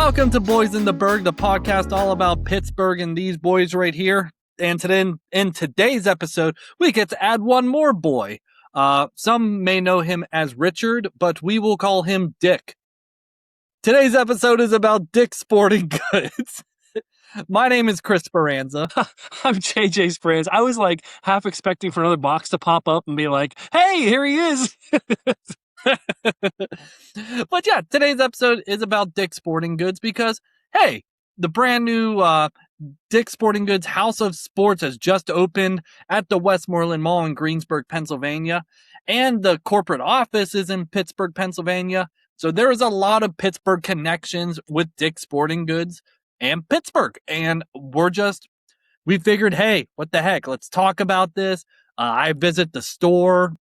Welcome to Boys in the Burgh, the podcast all about Pittsburgh and these boys right here. And today, in today's episode, we get to add one more boy. Some may know him as Richard, but we will call him Dick. Today's episode is about Dick Sporting Goods. My name is Chris Speranza. I'm JJ Speranza. I was like half expecting for another box to pop up and be like, hey, here he is. But yeah, today's episode is about Dick Sporting Goods because, hey, the brand new Dick Sporting Goods House of Sports has just opened at the Westmoreland Mall in Greensburg, Pennsylvania. And the corporate office is in Pittsburgh, Pennsylvania. So there is a lot of Pittsburgh connections with Dick Sporting Goods and Pittsburgh. And we figured, hey, what the heck? Let's talk about this. I visit the store.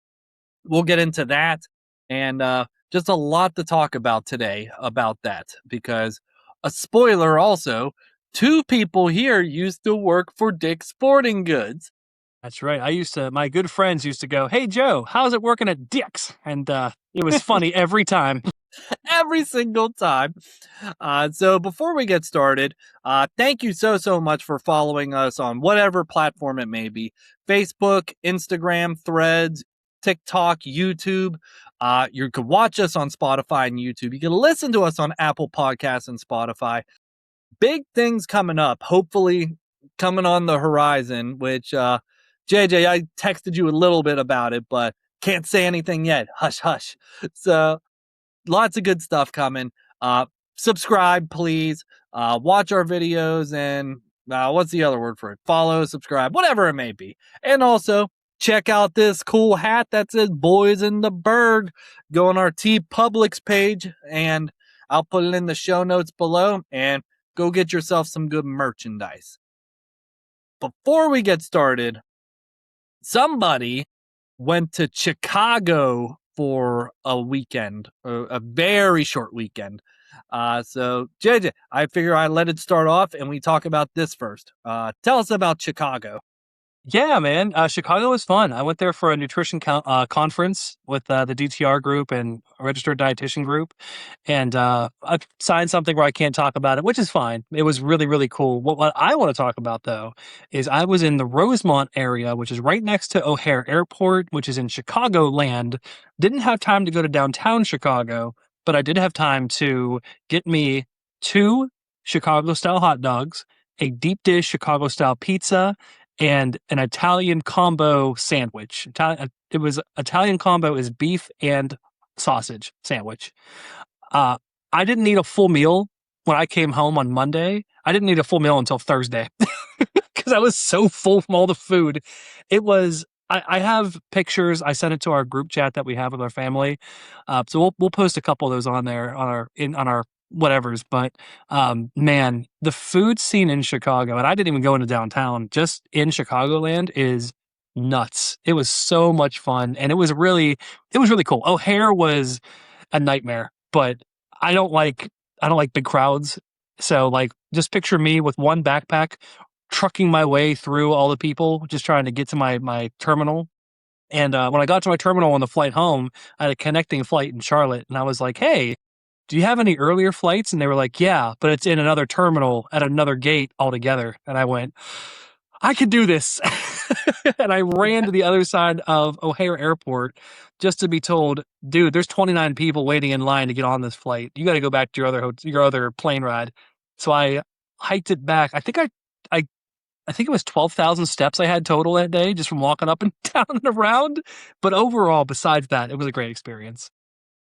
We'll get into that. And just a lot to talk about today about that, because a spoiler also, two people here used to work for Dick Sporting Goods. That's right. My good friends used to go, hey, Joe, how's it working at Dick's? And it was funny every time. Every single time. So before we get started, thank you so much for following us on whatever platform it may be. Facebook, Instagram, Threads, TikTok, YouTube. You can watch us on Spotify and YouTube. You can listen to us on Apple Podcasts and Spotify. Big things coming up, hopefully coming on the horizon, which, JJ, I texted you a little bit about it, but can't say anything yet. Hush, hush. So lots of good stuff coming. Subscribe, please. Watch our videos and what's the other word for it? Follow, subscribe, whatever it may be. And also, check out this cool hat that says Boys in the Burgh. Go on our TeePublic page, and I'll put it in the show notes below, and go get yourself some good merchandise. Before we get started, somebody went to Chicago for a weekend, a very short weekend. So, JJ, I figure I let it start off, and we talk about this first. Tell us about Chicago. Yeah, man. Chicago was fun. I went there for a nutrition conference with the DTR group and a registered dietitian group. And I signed something where I can't talk about it, which is fine. It was really, really cool. What I want to talk about, though, is I was in the Rosemont area, which is right next to O'Hare Airport, which is in Chicagoland. Didn't have time to go to downtown Chicago, but I did have time to get me 2 Chicago-style hot dogs, a deep dish Chicago-style pizza, and an Italian combo sandwich. Italian combo is beef and sausage sandwich. I didn't eat a full meal when I came home on Monday. I didn't eat a full meal until Thursday because I was so full from all the food. It was. I have pictures. I sent it to our group chat that we have with our family. So we'll post a couple of those on there on our whatevers, but man, the food scene in Chicago, and I didn't even go into downtown, just in Chicagoland, is nuts. It was so much fun, and it was really cool. O'Hare was a nightmare, but I don't like big crowds. So like, just picture me with one backpack trucking my way through all the people, just trying to get to my terminal. And when I got to my terminal on the flight home, I had a connecting flight in Charlotte, and I was like, hey, do you have any earlier flights? And they were like, yeah, but it's in another terminal at another gate altogether. And I went, I could do this. And I ran to the other side of O'Hare Airport just to be told, dude, there's 29 people waiting in line to get on this flight. You got to go back to your other plane ride. So I hiked it back. I think it was 12,000 steps I had total that day just from walking up and down and around. But overall, besides that, it was a great experience.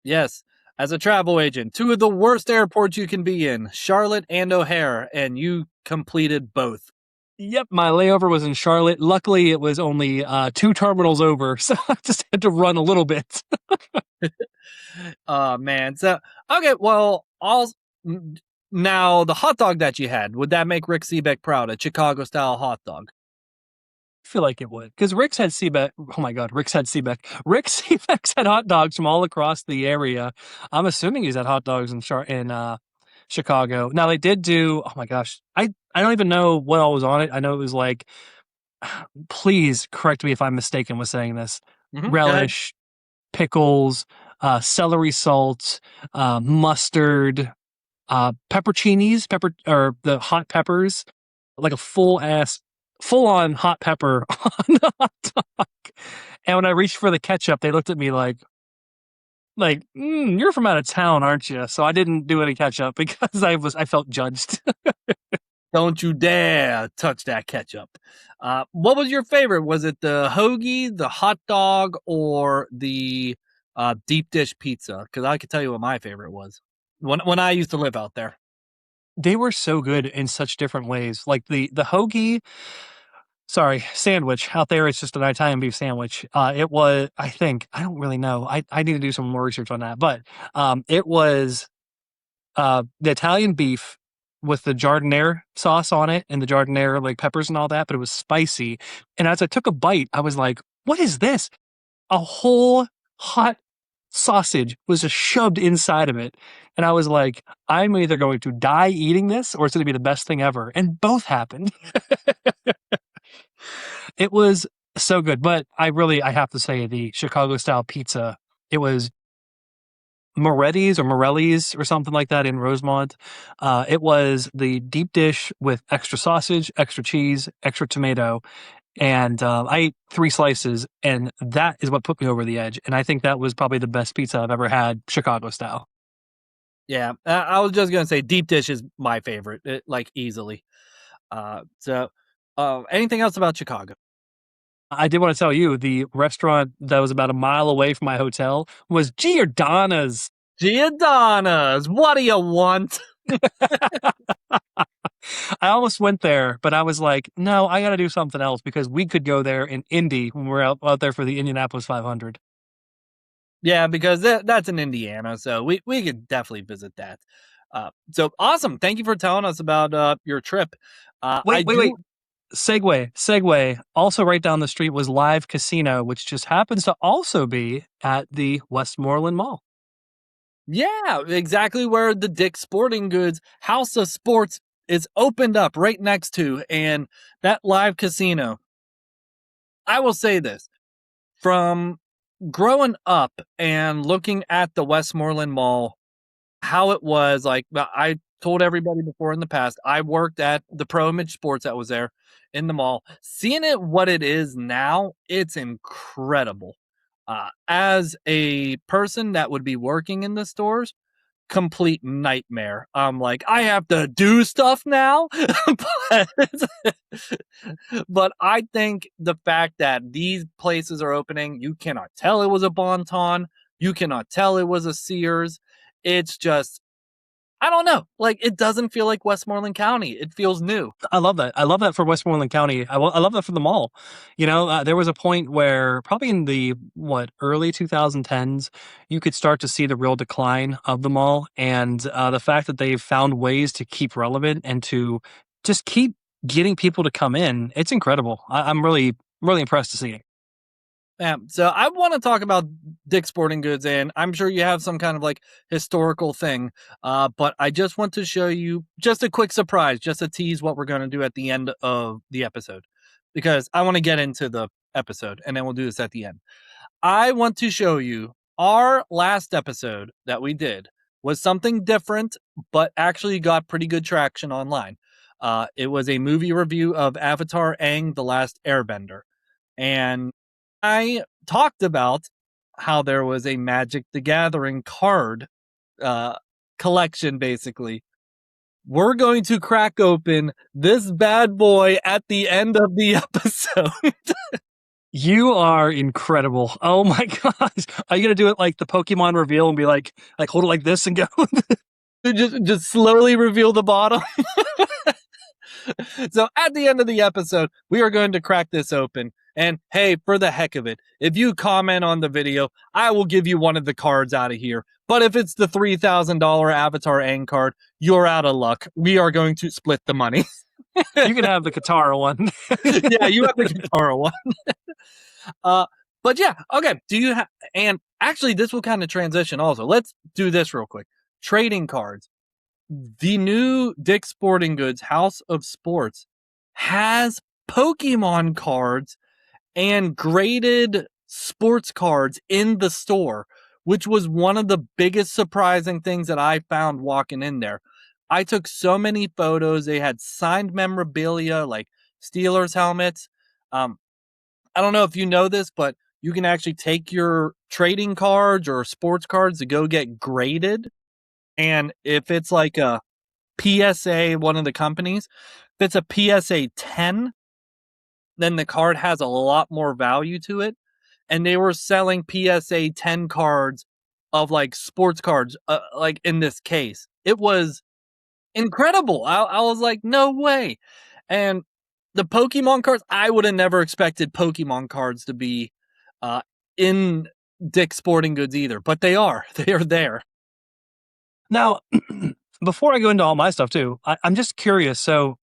Yes. As a travel agent, 2 of the worst airports you can be in, Charlotte and O'Hare, and you completed both. Yep, my layover was in Charlotte. Luckily, it was only 2 terminals over, so I just had to run a little bit. Oh, man. So, okay, well, now the hot dog that you had, would that make Rick Seebeck proud, a Chicago-style hot dog? I feel like it would, because Rick's had Seebeck. Oh my God, Rick's had Seebeck. Rick Seebeck's had hot dogs from all across the area. I'm assuming he's had hot dogs in Chicago. Now they did do. Oh my gosh, I don't even know what all was on it. I know it was like. Please correct me if I'm mistaken with saying this. Relish, pickles, celery salt, mustard. pepperoncinis, or the hot peppers, like a full on hot pepper on the hot dog. And when I reached for the ketchup, they looked at me like, you're from out of town, aren't you? So I didn't do any ketchup because I felt judged. Don't you dare touch that ketchup. What was your favorite? Was it the hoagie, the hot dog, or the deep dish pizza? Because I could tell you what my favorite was when I used to live out there. They were so good in such different ways. Like the hoagie, sorry, sandwich out there, it's just an Italian beef sandwich. It was, I think, I don't really know. I need to do some more research on that. But it was the Italian beef with the giardiniera sauce on it and the giardiniera like peppers and all that, but it was spicy. And as I took a bite, I was like, "What is this?" A whole hot sausage was just shoved inside of it, and I was like, "I'm either going to die eating this, or it's going to be the best thing ever." And both happened. It was so good, but I have to say the Chicago style pizza. It was Moretti's or Morelli's or something like that in Rosemont. It was the deep dish with extra sausage, extra cheese, extra tomato, and I ate 3 slices, and that is what put me over the edge. And I think that was probably the best pizza I've ever had, Chicago style. Yeah, I was just gonna say deep dish is my favorite, like easily. Anything else about Chicago? I did want to tell you the restaurant that was about a mile away from my hotel was Giordano's. Giordano's. What do you want? I almost went there, but I was like, no, I got to do something else because we could go there in Indy when we're out there for the Indianapolis 500. Yeah, because that's in Indiana, so we could definitely visit that. So awesome! Thank you for telling us about your trip. I Wait. do. Segue. Also, right down the street was Live Casino, which just happens to also be at the Westmoreland Mall. Yeah, exactly where the Dick's Sporting Goods House of Sports is opened up right next to, and that live casino. I will say this from growing up and looking at the Westmoreland Mall, how it was like I told everybody before in the past, I worked at the Pro Image Sports that was there in the mall. Seeing it what it is now, it's incredible. As a person that would be working in the stores, complete nightmare. I'm like, I have to do stuff now. but, but I think the fact that these places are opening, you cannot tell it was a Bon-Ton. You cannot tell it was a Sears. It's just, I don't know. Like, it doesn't feel like Westmoreland County. It feels new. I love that. I love that for Westmoreland County. I love that for the mall. There was a point where probably in the early 2010s, you could start to see the real decline of the mall, and the fact that they've found ways to keep relevant and to just keep getting people to come in. It's incredible. I'm really impressed to see it. Yeah, so I want to talk about Dick's Sporting Goods, and I'm sure you have some kind of like historical thing. But I just want to show you just a quick surprise, just to tease what we're going to do at the end of the episode, because I want to get into the episode, and then we'll do this at the end. I want to show you our last episode that we did was something different, but actually got pretty good traction online. It was a movie review of Avatar: Aang, The Last Airbender, and I talked about how there was a Magic the Gathering card uh, collection, basically. We're going to crack open this bad boy at the end of the episode. You are incredible. Oh my gosh. Are you gonna do it like the Pokemon reveal and be like hold it like this and go? just slowly reveal the bottom. So at the end of the episode, we are going to crack this open. And hey, for the heck of it, if you comment on the video, I will give you one of the cards out of here. But if it's the $3,000 Avatar Aang card, you're out of luck. We are going to split the money. You can have the Katara one. Yeah, you have the Katara one. uh, but yeah, okay. Do you have? And actually, this will kind of transition. Also, let's do this real quick. Trading cards. The new Dick's Sporting Goods House of Sports has Pokemon cards and graded sports cards in the store, which was one of the biggest surprising things that I found walking in there. I took so many photos. They had signed memorabilia like Steelers helmets. Um, I don't know if you know this, but you can actually take your trading cards or sports cards to go get graded. And if it's like a PSA, one of the companies, if it's a PSA 10, then the card has a lot more value to it. And they were selling PSA 10 cards of like sports cards, like in this case. It was incredible. I was like, no way. And the Pokemon cards, I would have never expected Pokemon cards to be uh, in Dick's Sporting Goods either, but they are. They are there. Now, before I go into all my stuff too, I'm just curious. So,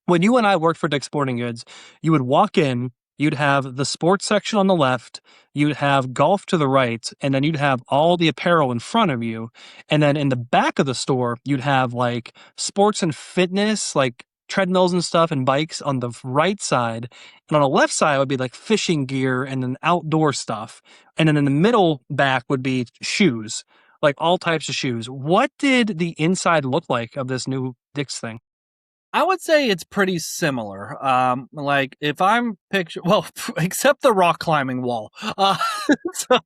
when you and I worked for Dick's Sporting Goods, you would walk in, you'd have the sports section on the left, you'd have golf to the right, and then you'd have all the apparel in front of you. And then in the back of the store, you'd have like sports and fitness, like treadmills and stuff and bikes on the right side. And on the left side would be like fishing gear and then outdoor stuff. And then in the middle back would be shoes, like all types of shoes. What did the inside look like of this new Dick's thing? I would say it's pretty similar. Like if I'm picture, well, except the rock climbing wall. So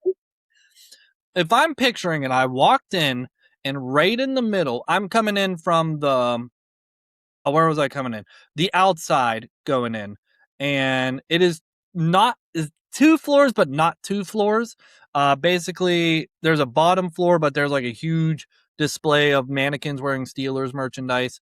if I'm picturing it, I walked in and right in the middle, I'm coming in from the where was I coming in? The outside going in. And it is not is two floors, but not two floors. Basically there's a bottom floor, but there's like a huge display of mannequins wearing Steelers merchandise.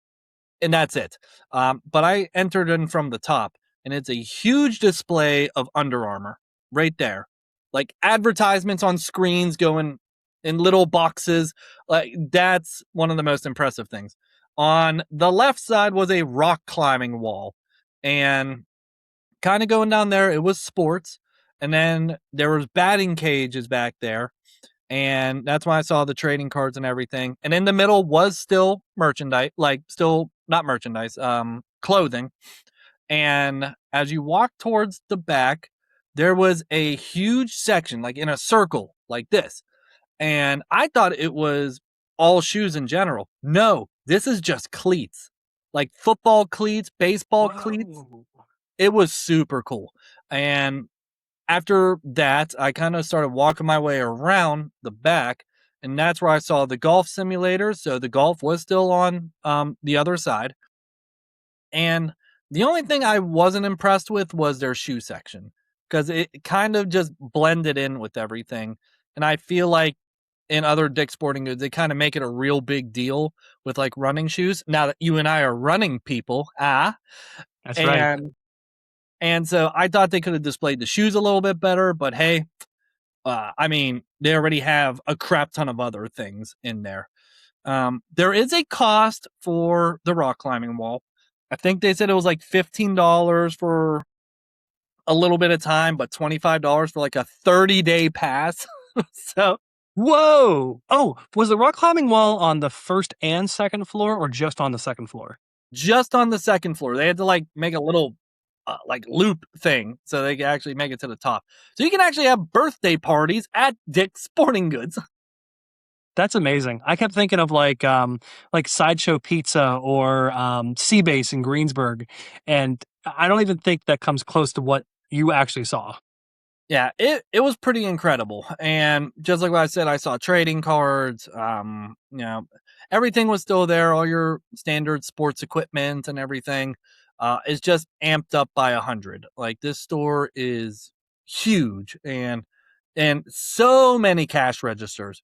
And that's it. But I entered in from the top, and it's a huge display of Under Armour right there, like advertisements on screens going in little boxes. Like that's one of the most impressive things. On the left side was a rock climbing wall, and kind of going down there, it was sports, and then there was batting cages back there, and that's when I saw the trading cards and everything. And in the middle was still merchandise, like still not merchandise, clothing. And as you walk towards the back, there was a huge section, like in a circle, like this. And I thought it was all shoes in general. No, this is just cleats, like football cleats, baseball cleats. Whoa. It was super cool. And after that, I kind of started walking my way around the back, and that's where I saw the golf simulator. So the golf was still on the other side. And the only thing I wasn't impressed with was their shoe section because it kind of just blended in with everything. And I feel like in other Dick's Sporting Goods, they kind of make it a real big deal with like running shoes. Now that you and I are running people, That's right. and so I thought they could have displayed the shoes a little bit better, but hey, I mean, they already have a crap ton of other things in there. There is a cost for the rock climbing wall. I think they said it was like $15 for a little bit of time, but $25 for like a 30-day pass. So Whoa! Oh, was the rock climbing wall on the first and second floor or just on the second floor? just on the second floor, they had to like make a little like loop thing so they could actually make it to the top. So you can actually have birthday parties at Dick's Sporting Goods. That's amazing. I kept thinking of like Sideshow Pizza or Seabase in Greensburg, and I don't even think that comes close to what you actually saw. Yeah, it was pretty incredible. And just like what I said, I saw trading cards, everything was still there, all your standard sports equipment and everything. Is just amped up by 100. Like this store is huge and so many cash registers.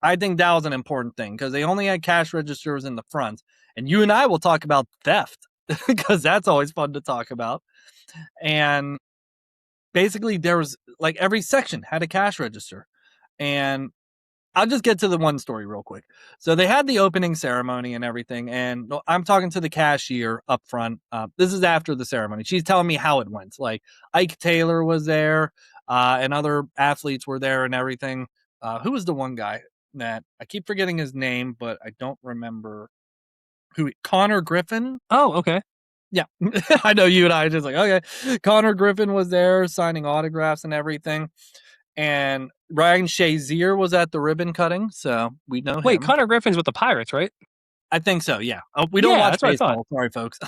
I think that was an important thing because they only had cash registers in the front. And you and I will talk about theft because that's always fun to talk about. And basically there was like every section had a cash register. And I'll just get to the one story real quick. So they had the opening ceremony and everything, and I'm talking to the cashier up front. This is after the ceremony. She's telling me how it went. Like Ike Taylor was there, and other athletes were there and everything. Who was the one guy that I keep forgetting his name, but I don't remember who? Connor Griffin. Oh, okay. Yeah, I know you and I are just like okay. Connor Griffin was there signing autographs and everything. And Ryan Shazier was at the ribbon cutting, so we know Wait, him. Connor Griffin's with the Pirates, right? I think so, yeah. Oh, we don't Yeah, watch that's what I thought. baseball. Sorry, folks.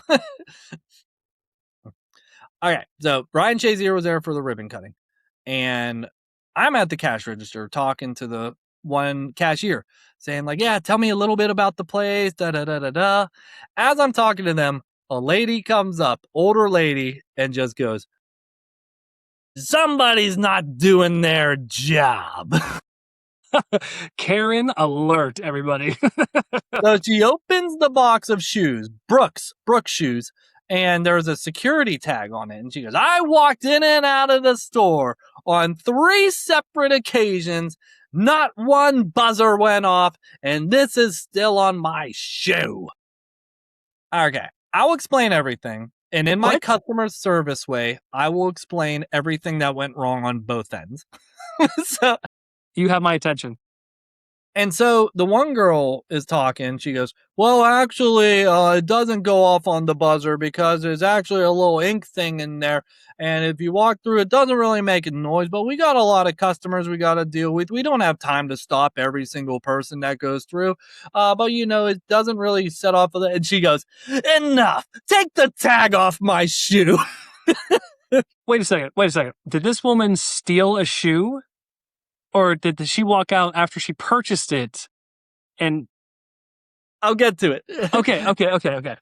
Okay, so Ryan Shazier was there for the ribbon cutting, and I'm at the cash register talking to the one cashier, saying like, "Yeah, tell me a little bit about the place." Da da da da da. As I'm talking to them, a lady comes up, older lady, and just goes, "Somebody's not doing their job." Karen alert, everybody. So she opens the box of shoes, Brooks shoes, and there's a security tag on it. And she goes, I walked in and out of the store on 3 separate occasions. Not one buzzer went off, and this is still on my shoe. Okay, I'll explain everything. And in my What? customer service way, I will explain everything that went wrong on both ends. so You have my attention. And so the one girl is talking. She goes, well, actually, it doesn't go off on the buzzer because there's actually a little ink thing in there. And if you walk through, it doesn't really make a noise, but we got a lot of customers we got to deal with. We don't have time to stop every single person that goes through. But, it doesn't really set off. And she goes, enough. Take the tag off my shoe. Wait a second. Did this woman steal a shoe? Or did she walk out after she purchased it? And I'll get to it. okay.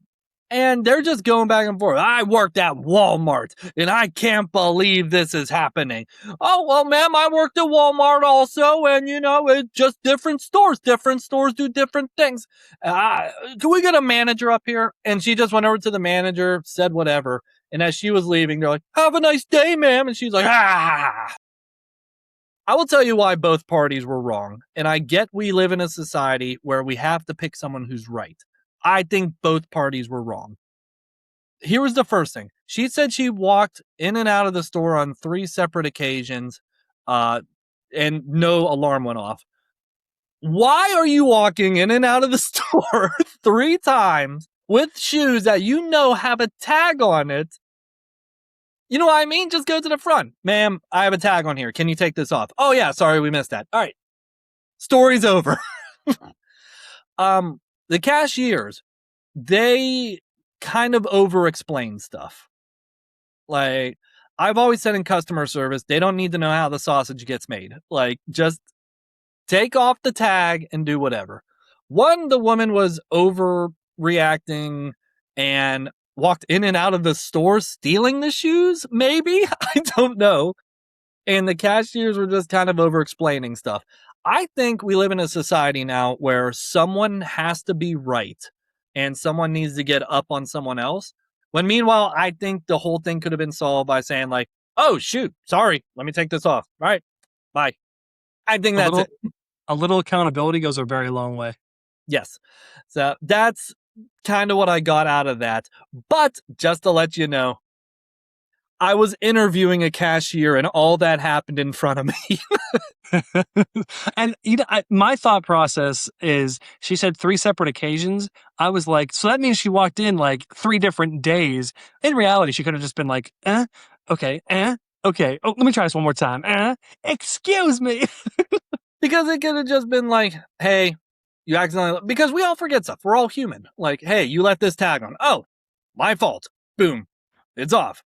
And they're just going back and forth. I worked at Walmart, and I can't believe this is happening. Oh, well, ma'am, I worked at Walmart also, and, it's just different stores. Different stores do different things. Can we get a manager up here? And she just went over to the manager, said whatever. And as she was leaving, they're like, have a nice day, ma'am. And she's like, ah. I will tell you why both parties were wrong. And I get we live in a society where we have to pick someone who's right. I think both parties were wrong. Here was the first thing. She said she walked in and out of the store on 3 separate occasions, and no alarm went off. Why are you walking in and out of the store 3 times with shoes that have a tag on it? You know what I mean? Just go to the front. Ma'am, I have a tag on here. Can you take this off? Oh, yeah. Sorry, we missed that. All right. Story's over. The cashiers, they kind of over-explain stuff. Like, I've always said in customer service, they don't need to know how the sausage gets made. Like, just take off the tag and do whatever. One, the woman was overreacting and walked in and out of the store stealing the shoes, maybe? I don't know. And the cashiers were just kind of over-explaining stuff. I think we live in a society now where someone has to be right and someone needs to get up on someone else. When meanwhile, I think the whole thing could have been solved by saying like, oh, shoot, sorry, let me take this off. All right, bye. I think that's it. A little accountability goes a very long way. Yes. So that's kind of what I got out of that. But just to let you know, I was interviewing a cashier and all that happened in front of me. And my thought process is she said 3 separate occasions. I was like, so that means she walked in like 3 different days. In reality, she could have just been like, okay, okay. Oh, let me try this one more time. Excuse me. Because it could have just been like, hey, you accidentally, because we all forget stuff. We're all human. Like, hey, you left this tag on. Oh, my fault. Boom. It's off.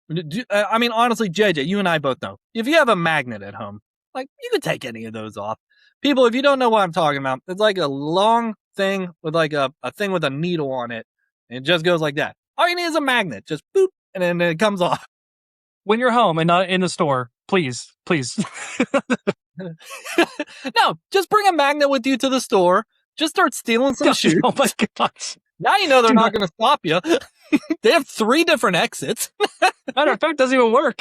I mean, honestly, JJ, you and I both know. If you have a magnet at home, like, you could take any of those off. People, if you don't know what I'm talking about, it's like a long thing with like a thing with a needle on it. And it just goes like that. All you need is a magnet. Just boop, and then it comes off. When you're home and not in the store, please. No, just bring a magnet with you to the store. Just start stealing some shoes. Oh my gosh. Now you know they're not going to stop you. They have 3 different exits. Matter of fact, it doesn't even work.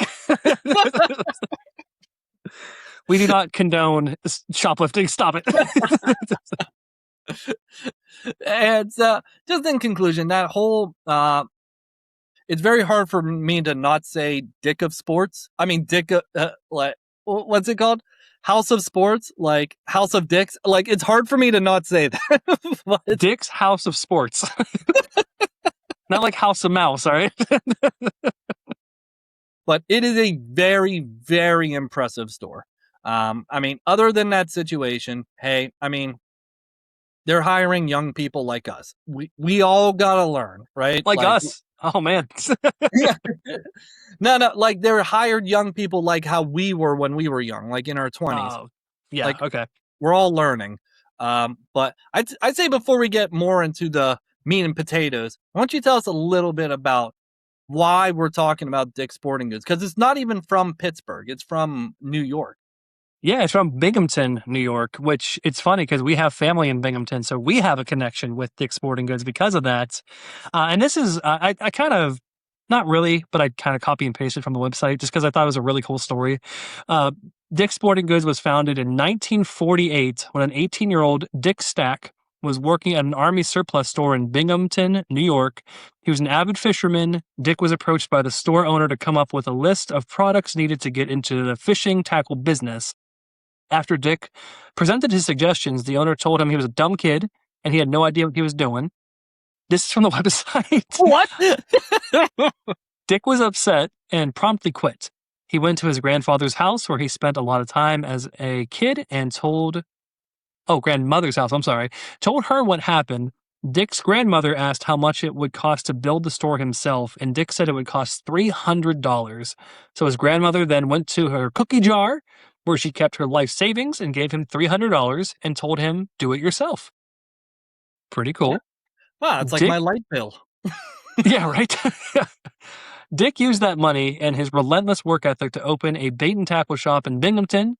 We do not condone shoplifting. Stop it. And just in conclusion, that whole it's very hard for me to not say dick of sports. I mean, dick of, like, what's it called? House of Sports, like House of Dicks. Like, it's hard for me to not say that. Dick's House of Sports. Not like House of Mouse, all right? But it is a very, very impressive store. I mean, other than that situation, hey, I mean, they're hiring young people like us. We all gotta learn, right? Like Like, us. Oh man. yeah. No, like they're hired young people like how we were when we were young, like in our 20s. Oh, yeah. Like Okay. we're all learning. But I'd say before we get more into the meat and potatoes, why don't you tell us a little bit about why we're talking about Dick's Sporting Goods? Because it's not even from Pittsburgh; it's from New York. Yeah, it's from Binghamton, New York, which it's funny because we have family in Binghamton, so we have a connection with Dick's Sporting Goods because of that. And this is, I kind of, not really, but I kind of copy and pasted from the website just because I thought it was a really cool story. Uh, Dick's Sporting Goods was founded in 1948 when an 18-year-old Dick Stack was working at an Army surplus store in Binghamton, New York. He was an avid fisherman. Dick was approached by the store owner to come up with a list of products needed to get into the fishing tackle business. After Dick presented his suggestions, the owner told him he was a dumb kid and he had no idea what he was doing. This is from the website. What? Dick was upset and promptly quit. He went to his grandfather's house where he spent a lot of time as a kid and grandmother's house, I'm sorry, told her what happened. Dick's grandmother asked how much it would cost to build the store himself, and Dick said it would cost $300. So his grandmother then went to her cookie jar where she kept her life savings and gave him $300 and told him, do it yourself. Pretty Yeah. cool. Wow, it's like Dick, my light bill. yeah, right. Dick used that money and his relentless work ethic to open a bait and tackle shop in Binghamton.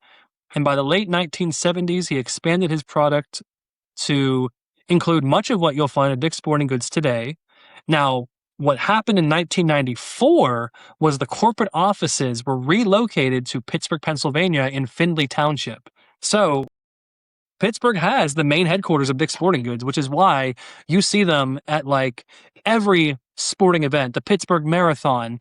And by the late 1970s, he expanded his product to include much of what you'll find at Dick's Sporting Goods today. Now, what happened in 1994 was the corporate offices were relocated to Pittsburgh, Pennsylvania in Findlay Township. So Pittsburgh has the main headquarters of Dick's Sporting Goods, which is why you see them at like every sporting event. The Pittsburgh Marathon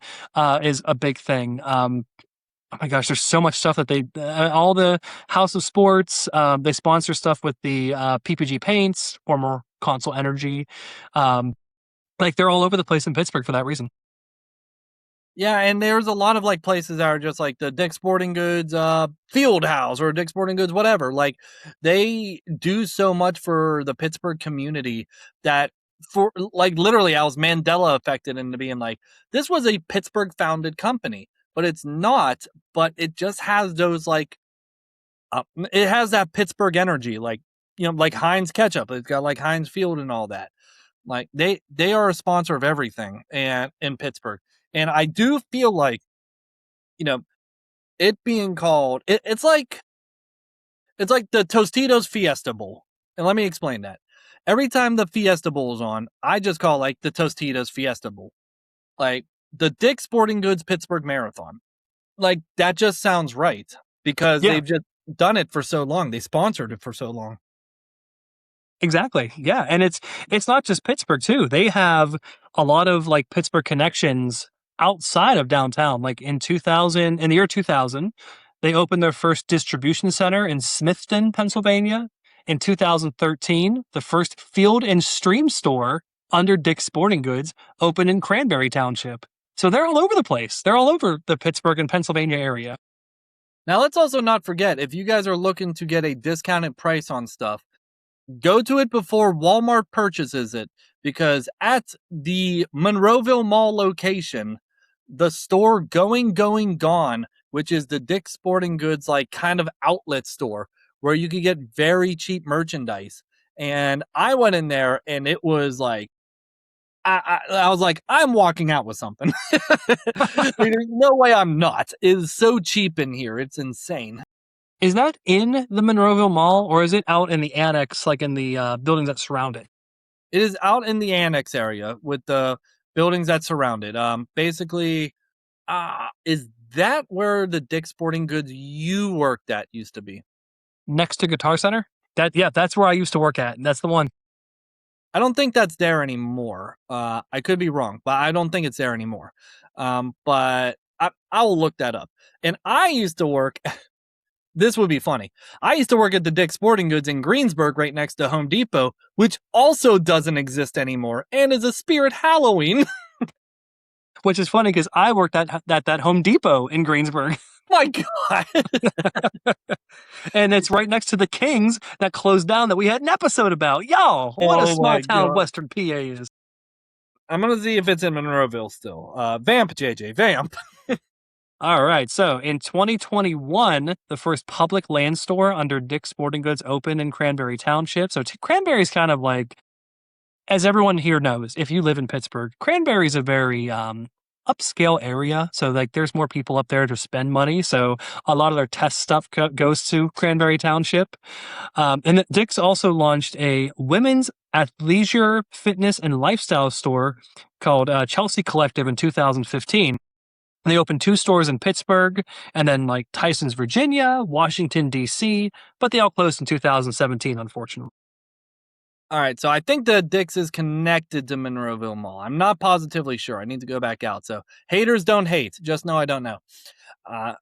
is a big thing. Oh my gosh, there's so much stuff that all the House of Sports, they sponsor stuff with the PPG Paints, former Console Energy. Like they're all over the place in Pittsburgh for that reason. Yeah, and there's a lot of like places that are just like the Dick's Sporting Goods field house or Dick's Sporting Goods whatever. Like they do so much for the Pittsburgh community that for like literally I was Mandela affected into being like this was a Pittsburgh founded company, but it's not, but it just has those like it has that Pittsburgh energy like like Heinz ketchup. It's got like Heinz Field and all that. Like they are a sponsor of everything and in Pittsburgh. And I do feel like, you know, it being called it's like the Tostitos Fiesta Bowl. And let me explain that. Every time the Fiesta Bowl is on, I just call it like the Tostitos Fiesta Bowl. Like the Dick's Sporting Goods Pittsburgh Marathon. Like that just sounds right because Yeah, they've just done it for so long. They sponsored it for so long. exactly. Yeah, and it's not just Pittsburgh too. They have a lot of like Pittsburgh connections outside of downtown. Like in the year 2000, they opened their first distribution center in Smithton, Pennsylvania. In 2013, the first Field and Stream store under Dick's Sporting Goods opened in Cranberry Township. So they're all over the place. They're all over the Pittsburgh and Pennsylvania area. Now let's also not forget if you guys are looking to get a discounted price on stuff, go to it before Walmart purchases it because at the Monroeville Mall location, the store Going Gone, which is the Dick's Sporting Goods like kind of outlet store where you could get very cheap merchandise. And I went in there and it was like I was like, I'm walking out with something. There's no way I'm not. It is so cheap in here. It's insane. Is that in the Monroeville Mall or is it out in the annex, like in the buildings that surround it? It is out in the annex area with the buildings that surround it. Basically, is that where the Dick's Sporting Goods you worked at used to be? Next to Guitar Center? Yeah, that's where I used to work at. That's the one. I don't think that's there anymore. I could be wrong, but I don't think it's there anymore. But I will look that up. And I used to work. This would be funny. I used to work at the Dick's Sporting Goods in Greensburg, right next to Home Depot, which also doesn't exist anymore, and is a Spirit Halloween. Which is funny because I worked at that Home Depot in Greensburg. My God. And it's right next to the Kings that closed down that we had an episode about. Yo, what a Oh small my town god. Western PA is. I'm gonna see if it's in Monroeville still. Vamp, JJ, vamp. All right. So in 2021, the first public land store under Dick's Sporting Goods opened in Cranberry Township. So Cranberry's kind of like, as everyone here knows, if you live in Pittsburgh, Cranberry's a very upscale area. So like, there's more people up there to spend money. So a lot of their test stuff goes to Cranberry Township. And Dick's also launched a women's athleisure, fitness, and lifestyle store called Chelsea Collective in 2015. They opened 2 stores in Pittsburgh and then like Tysons, Virginia, Washington, D.C., but they all closed in 2017, unfortunately. All right, so I think the Dick's is connected to Monroeville Mall. I'm not positively sure. I need to go back out. So haters don't hate. Just know I don't know. Uh,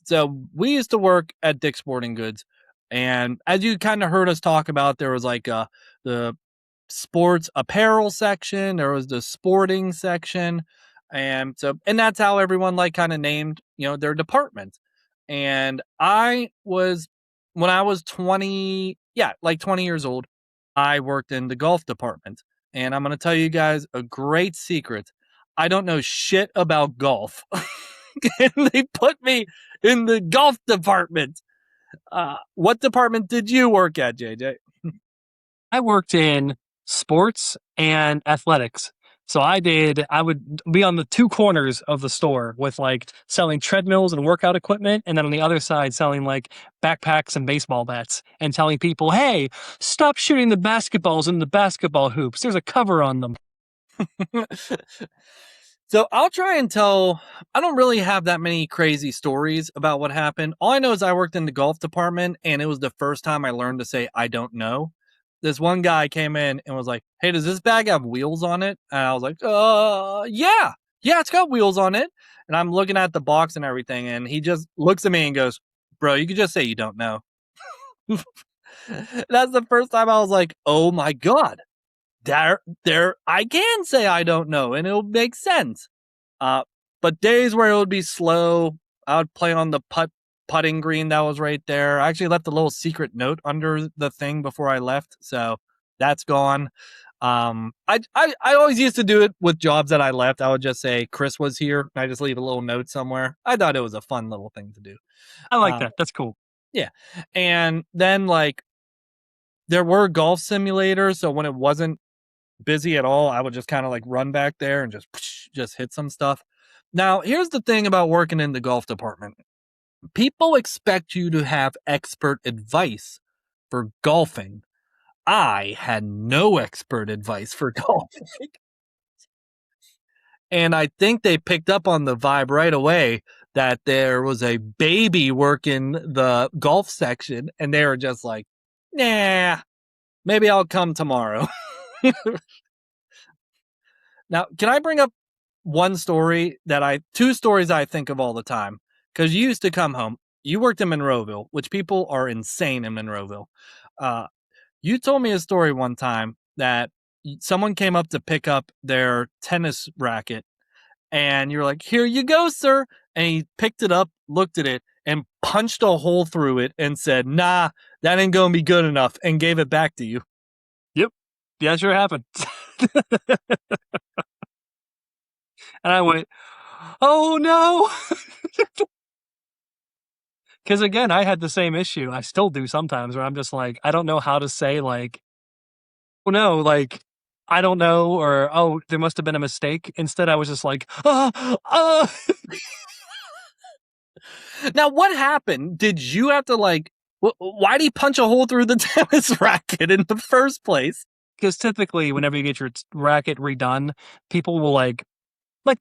so we used to work at Dick's Sporting Goods, and as you kind of heard us talk about, there was like the sports apparel section, there was the sporting section, and that's how everyone like kind of named their department. And when I was 20, yeah, like 20 years old, I worked in the golf department. And I'm going to tell you guys a great secret. I don't know shit about golf. And they put me in the golf department. What department did you work at, JJ? I worked in sports and athletics. So I would be on the 2 corners of the store with like selling treadmills and workout equipment. And then on the other side, selling like backpacks and baseball bats and telling people, hey, stop shooting the basketballs in the basketball hoops. There's a cover on them. So I'll try and tell. I don't really have that many crazy stories about what happened. All I know is I worked in the golf department, and it was the first time I learned to say I don't know. This one guy came in and was like, "Hey, does this bag have wheels on it?" And I was like, yeah, yeah, it's got wheels on it." And I'm looking at the box and everything, and he just looks at me and goes, "Bro, you could just say you don't know." That's the first time I was like, "Oh my god, there, I can say I don't know, and it'll make sense." Uh, but days where it would be slow, I would play on the putting green that was right there. I actually left a little secret note under the thing before I left, so that's gone. I always used to do it with jobs that I left. I would just say Chris was here, and I just leave a little note somewhere. I thought it was a fun little thing to do. I like Uh, that. That's cool. yeah, and then like there were golf simulators, so when it wasn't busy at all, I would just kind of like run back there and just hit some stuff. Now, here's the thing about working in the golf department. People expect you to have expert advice for golfing. I had no expert advice for golfing. And I think they picked up on the vibe right away that there was a baby working the golf section, and they were just like, nah, maybe I'll come tomorrow. Now, can I bring up two stories I think of all the time? Because you used to come home. You worked in Monroeville, which people are insane in Monroeville. Uh, you told me a story one time that someone came up to pick up their tennis racket, and you're like, "Here you go, sir." And he picked it up, looked at it, and punched a hole through it and said, "Nah, that ain't going to be good enough," and gave it back to you. Yep. Yeah, sure happened. And I went, oh no. Because again, I had the same issue. I still do sometimes where I'm just like, I don't know how to say, like, oh no, like, I don't know, or oh, there must have been a mistake. Instead, I was just like, Now, what happened? Did you have to like? Why did he punch a hole through the tennis racket in the first place? because typically, whenever you get your racket redone, people will like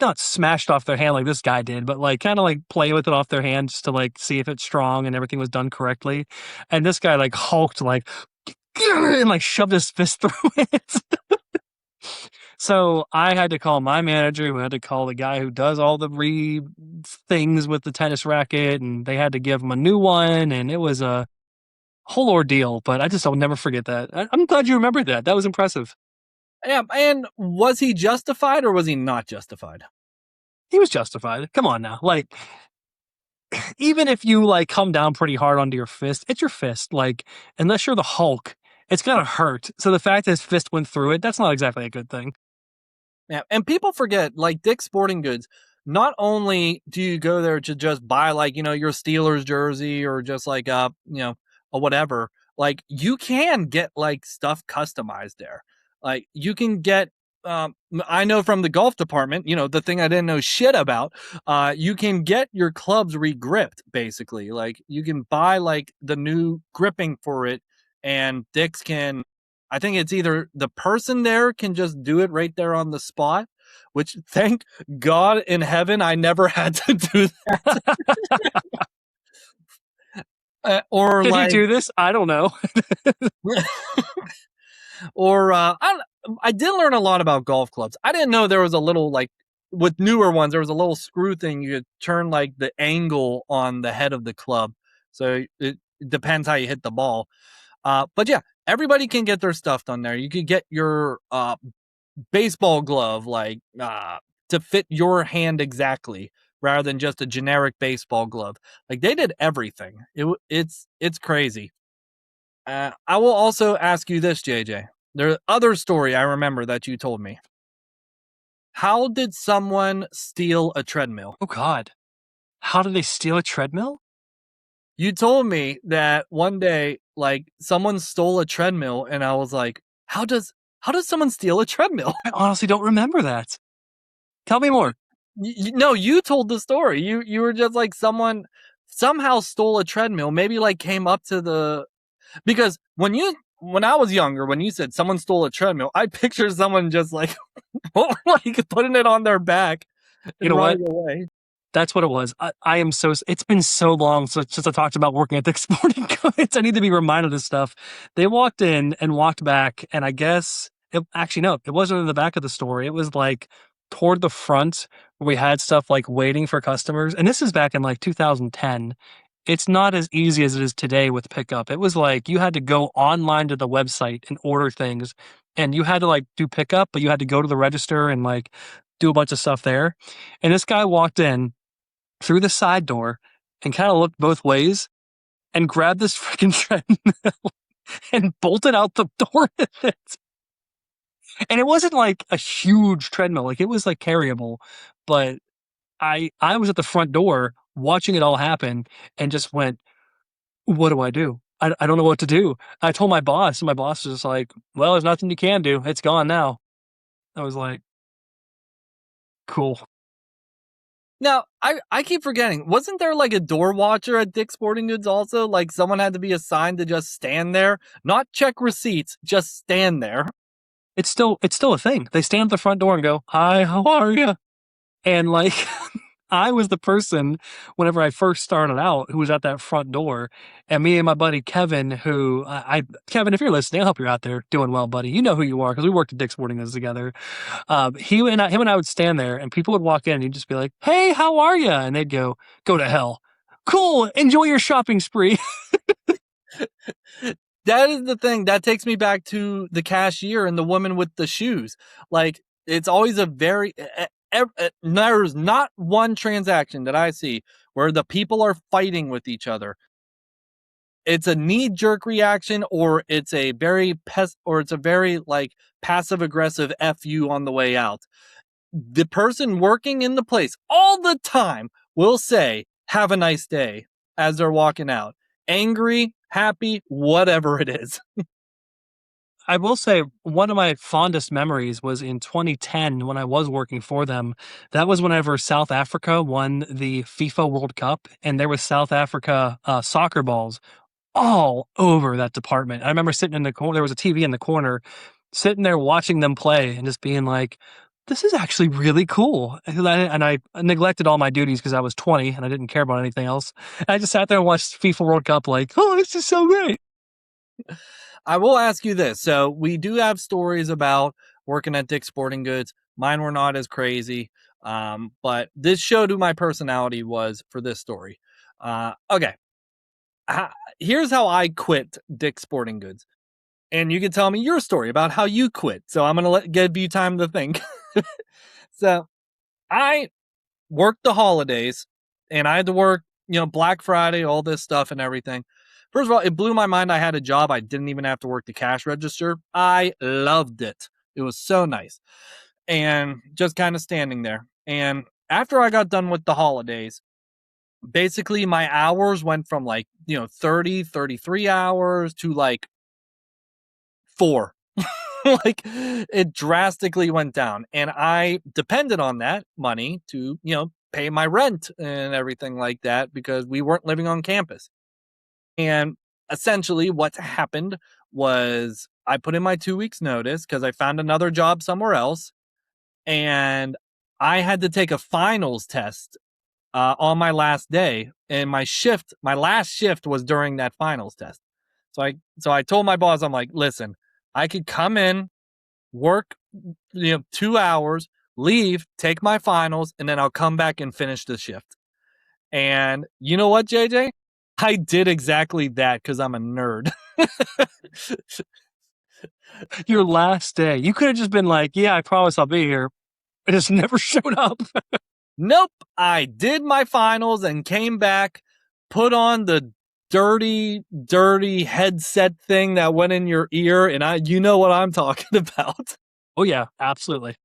not smashed off their hand like this guy did, but like kind of like play with it off their hand just to like see if it's strong and everything was done correctly. And this guy like hulked like and like shoved his fist through it. So I had to call my manager, who had to call the guy who does all the things with the tennis racket, and they had to give him a new one, and it was a whole ordeal. But I'll never forget that. I'm glad you remembered that. That was impressive. Yeah, and was he justified or was he not justified? He was justified. Come on now, like Even if you like come down pretty hard onto your fist, it's your fist. Like, unless you're the Hulk, it's gonna hurt. So the fact that his fist went through it, that's not exactly a good thing. Yeah, and people forget, like Dick's Sporting Goods. Not only do you go there to just buy, like, your Steelers jersey or just like a whatever. Like, you can get like stuff customized there. Like, you can get. I know from the golf department, the thing I didn't know shit about. You can get your clubs re-gripped, basically. Like, you can buy like the new gripping for it, and Dick's can. I think it's either the person there can just do it right there on the spot, which thank God in heaven I never had to do that. Or Did he like, do this? I don't know. or I did learn a lot about golf clubs. I didn't know there was a little like with newer ones. There was a little screw thing you could turn like the angle on the head of the club, so it depends how you hit the ball. But yeah, everybody can get their stuff done there. You could get your baseball glove to fit your hand exactly rather than just a generic baseball glove. Like, they did everything. It's crazy. I will also ask you this, JJ. There's other story I remember that you told me. How did someone steal a treadmill? Oh God. How did they steal a treadmill? You told me that one day, like, someone stole a treadmill, and I was like, how does someone steal a treadmill? I honestly don't remember that. Tell me more. No, you told the story. You were just like, someone somehow stole a treadmill. Maybe like came up to the because when I was younger, when you said someone stole a treadmill, I pictured someone just like like putting it on their back You and know what? running away. That's what it was. I am so. It's been so long since I talked about working at the Sporting Goods. I need to be reminded of this stuff. They walked in and walked back, and I guess actually no, it wasn't in the back of the store. It was like toward the front where we had stuff like waiting for customers. And this is back in like 2010. It's not as easy as it is today with pickup. It was like you had to go online to the website and order things, and you had to like do pickup, but you had to go to the register and like do a bunch of stuff there. And this guy walked in through the side door and kind of looked both ways and grabbed this freaking treadmill and bolted out the door with it. And it wasn't like a huge treadmill, like it was like carryable, but I was at the front door watching it all happen and just went, "What do I do? I don't know what to do." I told my boss, and my boss was just like, "Well, there's nothing you can do. It's gone now." I was like, "Cool." Now, I keep forgetting. Wasn't there like a door watcher at Dick's Sporting Goods also? Like, someone had to be assigned to just stand there, not check receipts, just stand there. It's still a thing. They stand at the front door and go, "Hi, how are you?" And like I was the person whenever I first started out who was at that front door, and me and my buddy Kevin, who I Kevin, if you're listening, I hope you're out there doing well, buddy. You know who you are because we worked at Dick's Sporting Goods together. Him and I would stand there, and people would walk in, and he'd just be like, "Hey, how are you?" And they'd go, "Go to hell." Cool. Enjoy your shopping spree. That is the thing. That takes me back to the cashier and the woman with the shoes. Like, it's always a very there's not one transaction that I see where the people are fighting with each other. It's a knee jerk reaction, or it's a very like passive aggressive fu on the way out. The person working in the place all the time will say, "Have a nice day," as they're walking out. Angry, happy, whatever it is. I will say one of my fondest memories was in 2010 when I was working for them. That was whenever South Africa won the FIFA World Cup, and there was South Africa soccer balls all over that department. I remember sitting in the corner. There was a TV in the corner, sitting there watching them play, and just being like, "This is actually really cool." And I neglected all my duties because I was 20 and I didn't care about anything else. And I just sat there and watched FIFA World Cup, like, "Oh, this is so great." I will ask you this. So, we do have stories about working at Dick's Sporting Goods. Mine were not as crazy. But this showed who my personality was for this story. Okay. Here's how I quit Dick's Sporting Goods. And you can tell me your story about how you quit. So, I'm going to give you time to think. So, I worked the holidays, and I had to work Black Friday, all this stuff and everything. First of all, it blew my mind. I had a job. I didn't even have to work the cash register. I loved it. It was so nice. And just kind of standing there. And after I got done with the holidays, basically my hours went from like, 30, 33 hours to like 4. Like it drastically went down. And I depended on that money to, pay my rent and everything like that because we weren't living on campus. And essentially what happened was I put in my 2 weeks notice because I found another job somewhere else. And I had to take a finals test on my last day. And my last shift was during that finals test. So I told my boss, I'm like, listen, I could come in, work, 2 hours, leave, take my finals, and then I'll come back and finish the shift. And you know what, JJ? I did exactly that because I'm a nerd. Your last day. You could have just been like, yeah, I promise I'll be here. It just never showed up. Nope. I did my finals and came back, put on the dirty, dirty headset thing that went in your ear, and you know what I'm talking about. Oh, yeah, absolutely.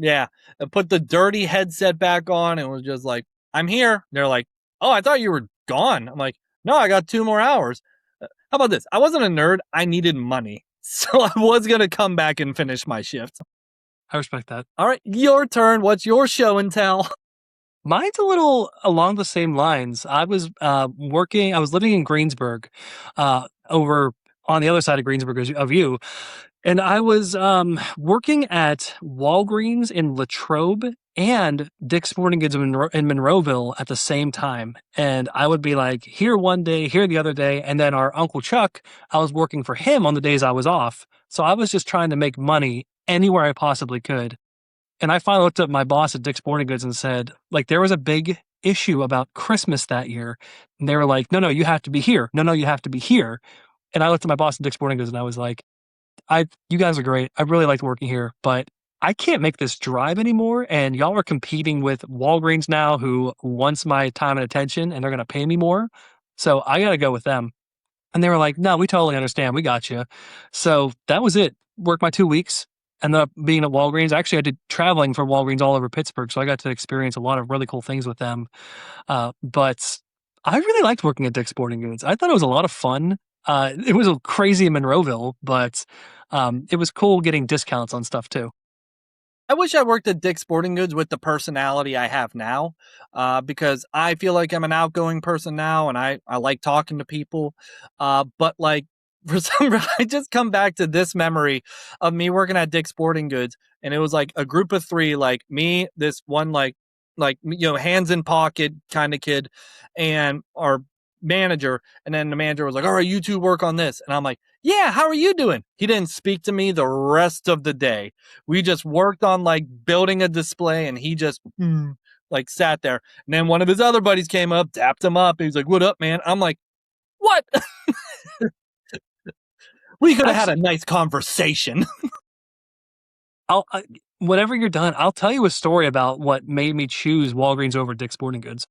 Yeah. I put the dirty headset back on and was just like, I'm here. They're like, oh, I thought you were gone. I'm like, no, I got 2 more hours. How about this? I wasn't a nerd. I needed money. So I was going to come back and finish my shift. I respect that. All right, your turn. What's your show and tell? Mine's a little along the same lines. I was living in Greensburg, over on the other side of Greensburg of you. And I was working at Walgreens in Latrobe and Dick's Sporting Goods in Monroeville at the same time. And I would be like here one day, here the other day. And then our Uncle Chuck, I was working for him on the days I was off. So I was just trying to make money anywhere I possibly could. And I finally looked up my boss at Dick's Sporting Goods and said, like, there was a big issue about Christmas that year. And they were like, no, you have to be here. No, you have to be here. And I looked at my boss at Dick's Sporting Goods and I was like, you guys are great. I really liked working here, but I can't make this drive anymore. And y'all are competing with Walgreens now, who wants my time and attention, and they're going to pay me more. So I got to go with them. And they were like, no, we totally understand. We got you. So that was it. Worked my 2 weeks. Ended up being at Walgreens. Actually, I did traveling for Walgreens all over Pittsburgh. So I got to experience a lot of really cool things with them. But I really liked working at Dick's Sporting Goods. I thought it was a lot of fun. It was crazy in Monroeville, but it was cool getting discounts on stuff too. I wish I worked at Dick's Sporting Goods with the personality I have now, because I feel like I'm an outgoing person now, and I like talking to people. But like for some reason, I just come back to this memory of me working at Dick's Sporting Goods, and it was like a group of three, like me, this one hands in pocket kind of kid, and our manager. And then the manager was like, all right, you two work on this. And I'm like, yeah, how are you doing? He didn't speak to me the rest of the day. We just worked on like building a display, and he just like sat there. And then one of his other buddies came up, tapped him up. He was like, what up, man? I'm like, what? We could have had a Actually, nice conversation. whenever you're done, I'll tell you a story about what made me choose Walgreens over Dick's Sporting Goods.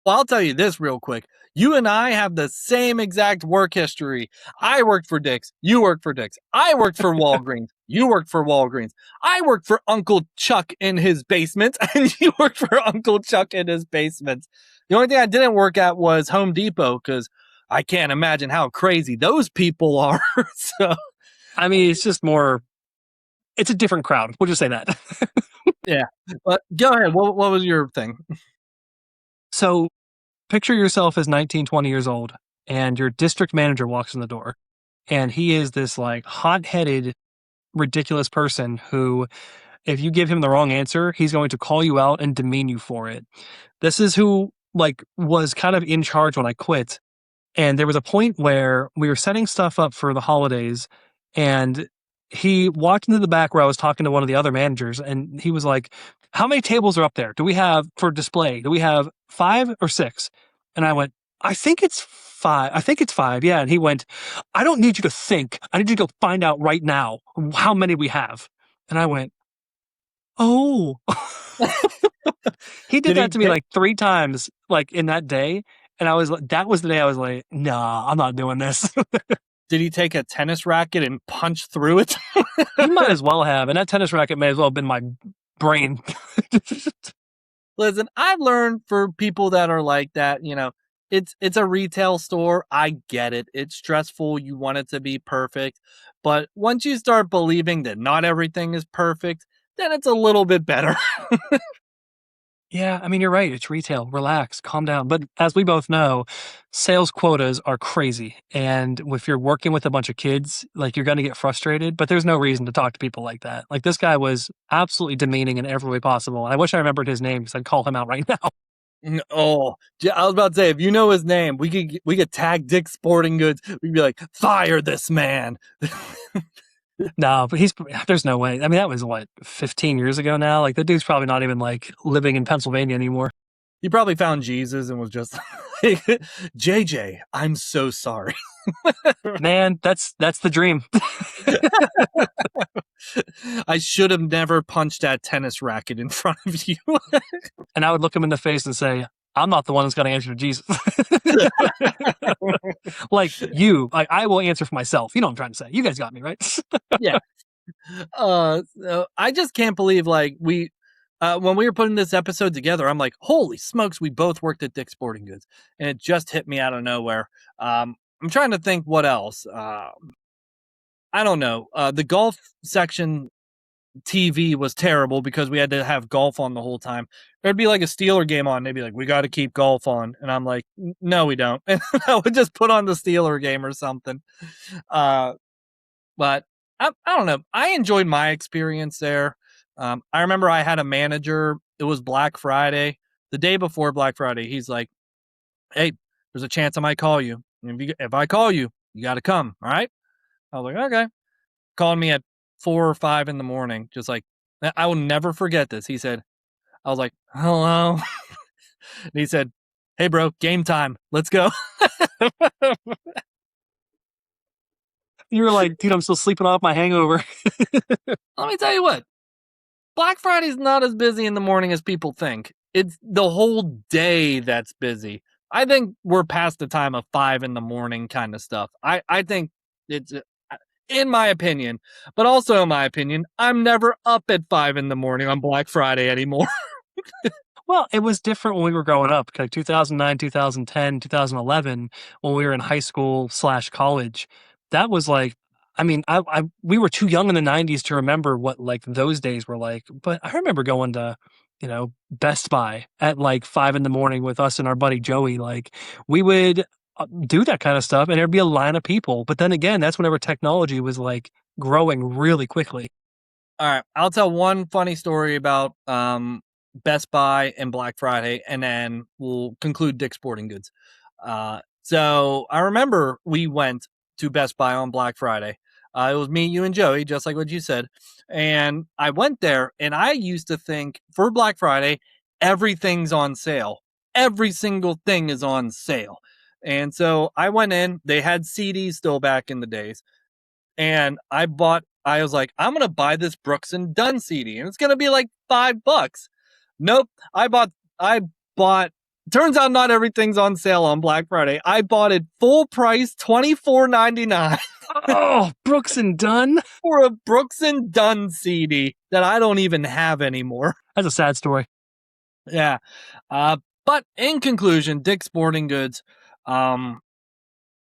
Well, I'll tell you this real quick. You and I have the same exact work history. I worked for Dick's. You worked for Dick's. I worked for Walgreens. You worked for Walgreens. I worked for Uncle Chuck in his basement, and you worked for Uncle Chuck in his basement. The only thing I didn't work at was Home Depot because I can't imagine how crazy those people are. So, I mean, it's just more, it's a different crowd. We'll just say that. yeah. But go ahead. What was your thing? So picture yourself as 19, 20 years old, and your district manager walks in the door. And he is this like hot-headed, ridiculous person who, if you give him the wrong answer, he's going to call you out and demean you for it. This is who like was kind of in charge when I quit. And there was a point where we were setting stuff up for the holidays, and he walked into the back where I was talking to one of the other managers, and he was like, how many tables are up there? Do we have for display? Do we have 5 or 6? And I went, I think it's 5. I think it's 5. Yeah. And he went, I don't need you to think. I need you to go find out right now how many we have. And I went, Oh, he did Did he that to me ta- like 3 times, like, in that day, and I was like that was the day I was like, "Nah, I'm not doing this." did he take a tennis racket and punch through it? He might as well have, and that tennis racket may as well have been my brain. Listen, I've learned for people that are like that, it's a retail store. I get it. It's stressful. You want it to be perfect. But once you start believing that not everything is perfect, then it's a little bit better. Yeah, I mean, you're right, it's retail, relax, calm down, but as we both know, sales quotas are crazy, and if you're working with a bunch of kids, like, you're gonna get frustrated, but there's no reason to talk to people like that. Like, this guy was absolutely demeaning in every way possible, and I wish I remembered his name because 'cause I'd call him out right now. Oh, I was about to say, if you know his name, we could tag Dick's Sporting Goods. We'd be like, fire this man. No, but there's no way. I mean, that was, what, 15 years ago now? Like, the dude's probably not even, like, living in Pennsylvania anymore. He probably found Jesus and was just like, JJ, I'm so sorry. Man, that's the dream. I should have never punched that tennis racket in front of you. And I would look him in the face and say, "I'm not the one that's gonna answer to Jesus." Like, I will answer for myself. You know what I'm trying to say. You guys got me, right? Yeah. So I just can't believe like when we were putting this episode together, I'm like, holy smokes, we both worked at Dick's Sporting Goods, and it just hit me out of nowhere. I'm trying to think what else. I don't know. The golf section TV was terrible because we had to have golf on the whole time. There'd be like a Steeler game on. They'd be like, "We got to keep golf on," and I'm like, "No, we don't." And I would just put on the Steeler game or something. Uh, but I don't know. I enjoyed my experience there. I remember I had a manager. It was Black Friday. The day before Black Friday, he's like, "Hey, there's a chance I might call you. If I call you, you got to come. All right?" I was like, "Okay." Calling me at 4 or 5 in the morning, just like I will never forget this. He said, I was like, "Hello," and he said, "Hey, bro, game time. Let's go." You were like, "Dude, I'm still sleeping off my hangover." Let me tell you what. Black Friday's not as busy in the morning as people think. It's the whole day that's busy. I think we're past the time of 5 in the morning kind of stuff. I think it's in my opinion, but also in my opinion, I'm never up at 5 in the morning on Black Friday anymore. Well, it was different when we were growing up, like 2009, 2010, 2011, when we were in high school slash college. That was like, I mean, we were too young in the 90s to remember what like those days were like. But I remember going to, Best Buy at like 5 in the morning with us and our buddy Joey. Like we would do that kind of stuff and there'd be a line of people. But then again, that's whenever technology was like growing really quickly. All right, I'll tell one funny story about Best Buy and Black Friday, and then we'll conclude Dick's Sporting Goods. So I remember we went to Best Buy on Black Friday. It was me, you, and Joey, just like what you said. And I went there, and I used to think for Black Friday, everything's on sale. Every single thing is on sale. And so I went in. They had CDs still back in the days, and I was like, I'm gonna buy this Brooks and Dunn CD, and it's gonna be like $5. Nope. I bought turns out not everything's on sale on Black Friday. I bought it full price, $24.99 Oh, Brooks and Dunn. for a Brooks and Dunn CD that I don't even have anymore. That's a sad story. Yeah. But in conclusion, Dick's Sporting Goods, um,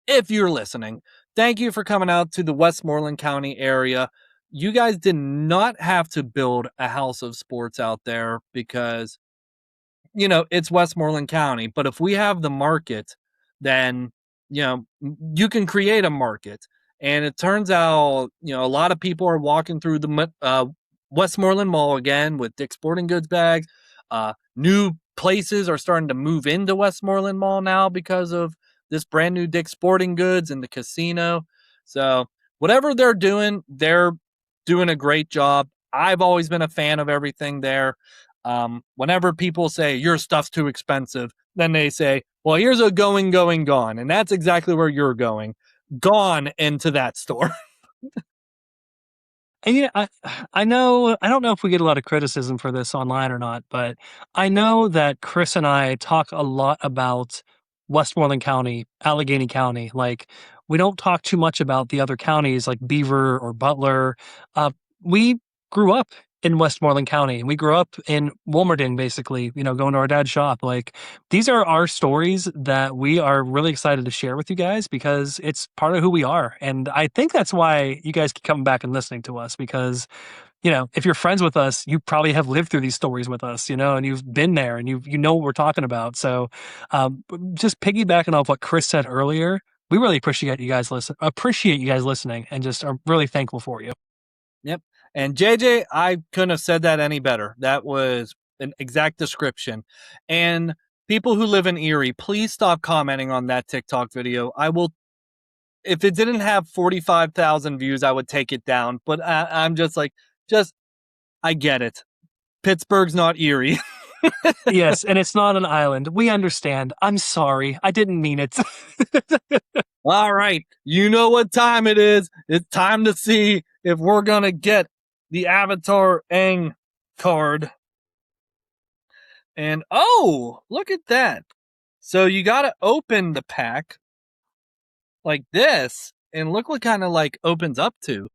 if you're listening, thank you for coming out to the Westmoreland County area. You guys did not have to build a house of sports out there because, it's Westmoreland County. But if we have the market, then, you can create a market. And it turns out, a lot of people are walking through the Westmoreland Mall again with Dick's Sporting Goods bags. New places are starting to move into Westmoreland Mall now because of this brand new Dick's Sporting Goods and the casino. So whatever they're doing a great job. I've always been a fan of everything there. Whenever people say your stuff's too expensive, then they say, well, here's a going, gone. And that's exactly where you're going. Gone into that store. And yeah, I know I don't know if we get a lot of criticism for this online or not, but I know that Chris and I talk a lot about Westmoreland County, Allegheny County. Like we don't talk too much about the other counties like Beaver or Butler. We grew up in Westmoreland County and we grew up in Wilmington, basically, going to our dad's shop. Like these are our stories that we are really excited to share with you guys because it's part of who we are. And I think that's why you guys keep coming back and listening to us because, if you're friends with us, you probably have lived through these stories with us, and you've been there and you know what we're talking about. So just piggybacking off what Chris said earlier, we really appreciate you guys listening and just are really thankful for you. Yep. And JJ, I couldn't have said that any better. That was an exact description. And people who live in Erie, please stop commenting on that TikTok video. I will, if it didn't have 45,000 views, I would take it down. But I'm just like, I get it. Pittsburgh's not Erie. Yes, and it's not an island. We understand. I'm sorry. I didn't mean it. All right. You know what time it is. It's time to see if we're going to get the Avatar Aang card. And oh, look at that. So you got to open the pack like this. And look what kind of like opens up to.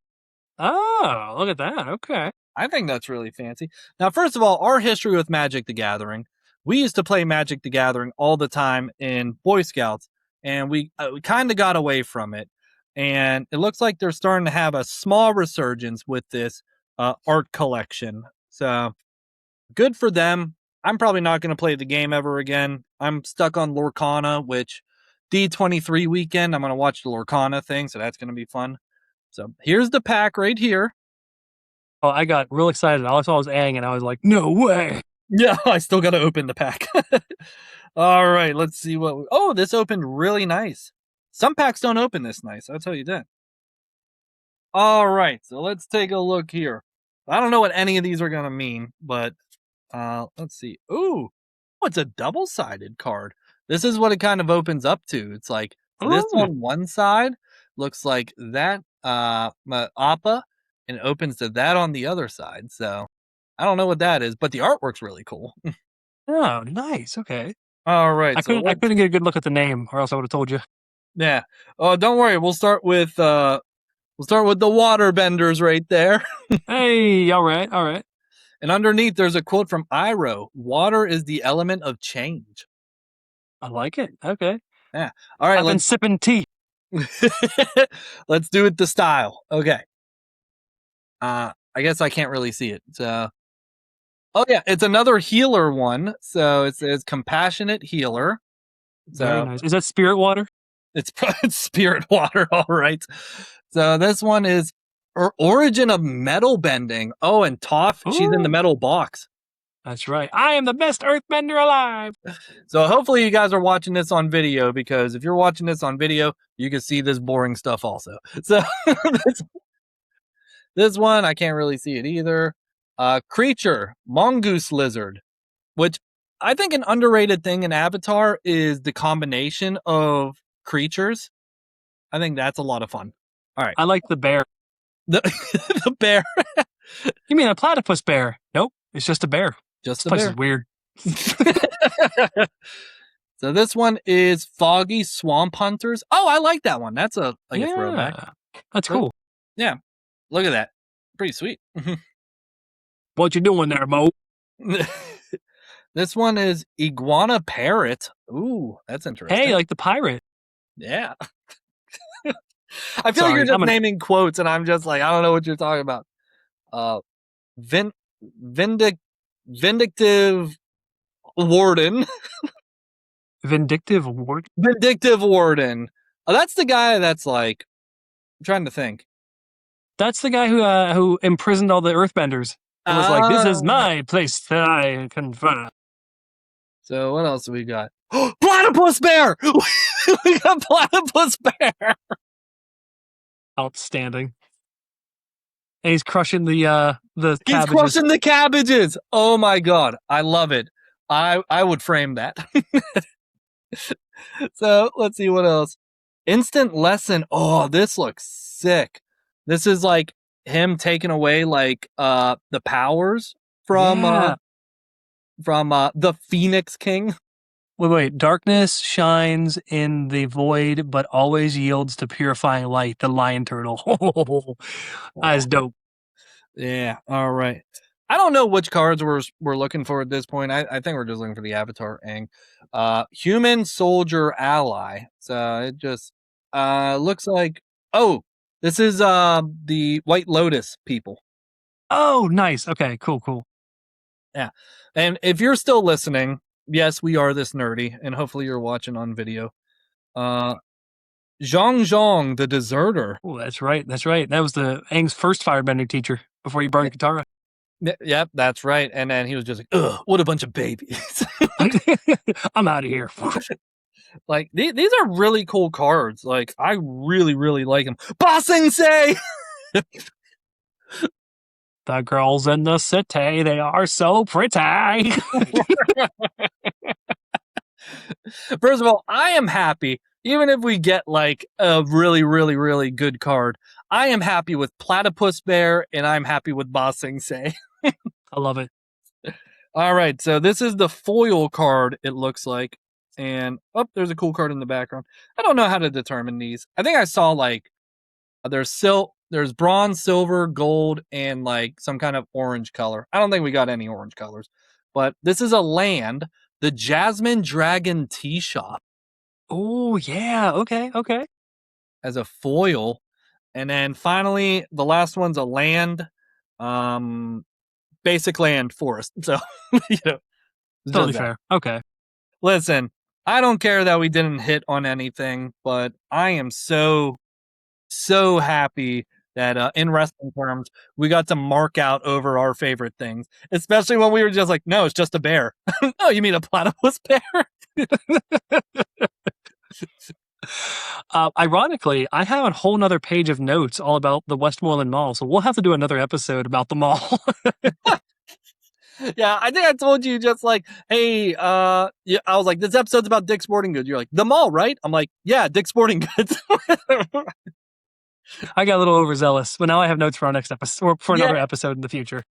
Oh, look at that. Okay. I think that's really fancy. Now, first of all, our history with Magic the Gathering. We used to play Magic the Gathering all the time in Boy Scouts, and we kind of got away from it. And it looks like they're starting to have a small resurgence with this art collection. So good for them. I'm probably not going to play the game ever again. I'm stuck on Lorcana, which D23 weekend, I'm going to watch the Lorcana thing, so that's going to be fun. So here's the pack right here. Oh, I got real excited. I saw it was Aang, and I was like, no way. Yeah, I still got to open the pack. All right, let's see what. Oh, this opened really nice. Some packs don't open this nice, I'll tell you that. All right, so let's take a look here. I don't know what any of these are going to mean, but let's see. Ooh, it's a double-sided card. This is what it kind of opens up to. It's like this on one side looks like that Appa, and opens to that on the other side. So I don't know what that is, but the artwork's really cool. Oh, nice. Okay. All right. I couldn't get a good look at the name, or else I would have told you. Yeah. Oh, don't worry. We'll start with the water benders right there. Hey, all right, all right. And underneath there's a quote from Iroh. Water is the element of change. I like it. Okay. Yeah. All right. I've been sipping tea. Let's do it the style. Okay. I guess I can't really see it. So oh yeah, it's another healer one. So it says compassionate healer. So Very nice. Is that spirit water? It's spirit water, all right. So this one is origin of metal bending. Oh, and Toph, she's in the metal box. That's right. I am the best earthbender alive. So hopefully you guys are watching this on video, because if you're watching this on video, you can see this boring stuff also. So this one, I can't really see it either. Creature, mongoose lizard, which I think an underrated thing in Avatar is the combination of creatures. I think that's a lot of fun. All right. I like the bear. The, the bear. You mean a platypus bear? Nope. It's just a bear. Just This place is weird. So this one is Foggy Swamp Hunters. Oh, I like that one. That's a throwback. That's cool. Yeah. Look at that. Pretty sweet. What you doing there, Mo? This one is Iguana Parrot. Ooh, that's interesting. Hey, like the pirate. Yeah. I feel like you're just naming quotes, and I'm just like, I don't know what you're talking about. Vindictive Warden. Vindictive Warden? Vindictive Warden. Oh, that's the guy that's like, I'm trying to think. That's the guy who imprisoned all the earthbenders. It was like, this is my place that I confront. So what else do we got? Platypus bear! We got platypus bear! Outstanding. And he's crushing the cabbages. He's crushing the cabbages! Oh my god, I love it. I would frame that. So let's see what else. Instant lesson. Oh, this looks sick. This is like him taking away like the powers from Yeah. the Phoenix King. Wait. Darkness shines in the void, but always yields to purifying light. The lion turtle. That is dope. Yeah. All right. I don't know which cards we're looking for at this point. I think we're just looking for the Avatar Aang. Human Soldier Ally. So it just looks like, oh, this is the White Lotus people. Oh, nice. Okay, cool. Yeah. And if you're still listening, yes, we are this nerdy, and hopefully you're watching on video. Zhang Zhang, the deserter. Oh, that's right. That was the Aang's first firebending teacher before he burned Katara. Yep, that's right. And then he was just like, ugh, what a bunch of babies. I'm out of here. Like, these are really cool cards. Like, I really, really like them. Bossing say! The girls in the city, they are so pretty. First of all, I am happy. Even if we get like a really, really, really good card, I am happy with Platypus Bear and I'm happy with Bossing say. I love it. All right, so this is the foil card, it looks like. And, oh, there's a cool card in the background. I don't know how to determine these. I think I saw, like, there's bronze, silver, gold, and, like, some kind of orange color. I don't think we got any orange colors. But this is a land, the Jasmine Dragon Tea Shop. Oh, yeah. Okay. As a foil. And then finally, the last one's a land. Basic land forest. So, you know. Totally fair. Okay. Listen, I don't care that we didn't hit on anything, but I am so happy that in wrestling terms, we got to mark out over our favorite things, especially when we were just like, no, it's just a bear. Oh, you mean a platypus bear? Ironically, I have a whole nother page of notes all about the Westmoreland Mall, so we'll have to do another episode about the mall. Yeah, I think I told you just like, hey, yeah, I was like, this episode's about Dick's Sporting Goods. You're like, the mall, right? I'm like, yeah, Dick's Sporting Goods. I got a little overzealous, but now I have notes for our next episode or for another episode in the future.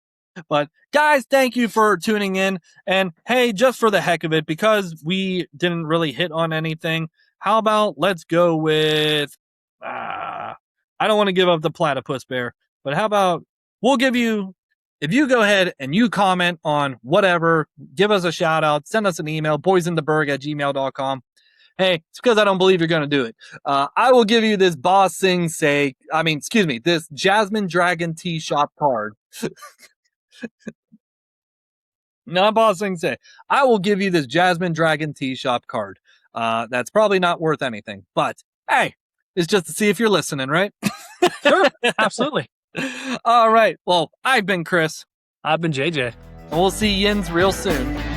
But guys, thank you for tuning in. And hey, just for the heck of it, because we didn't really hit on anything, how about let's go with I don't want to give up the platypus bear, but how about we'll give you, if you go ahead and you comment on whatever, give us a shout out, send us an email, boysintheburgh@gmail.com. Hey, it's because I don't believe you're going to do it. I will give you this this Jasmine Dragon Tea Shop card. Not Bossing say. I will give you this Jasmine Dragon Tea Shop card. That's probably not worth anything, but hey, it's just to see if you're listening, right? Sure, absolutely. All right. Well, I've been Chris. I've been JJ. And we'll see Yins real soon.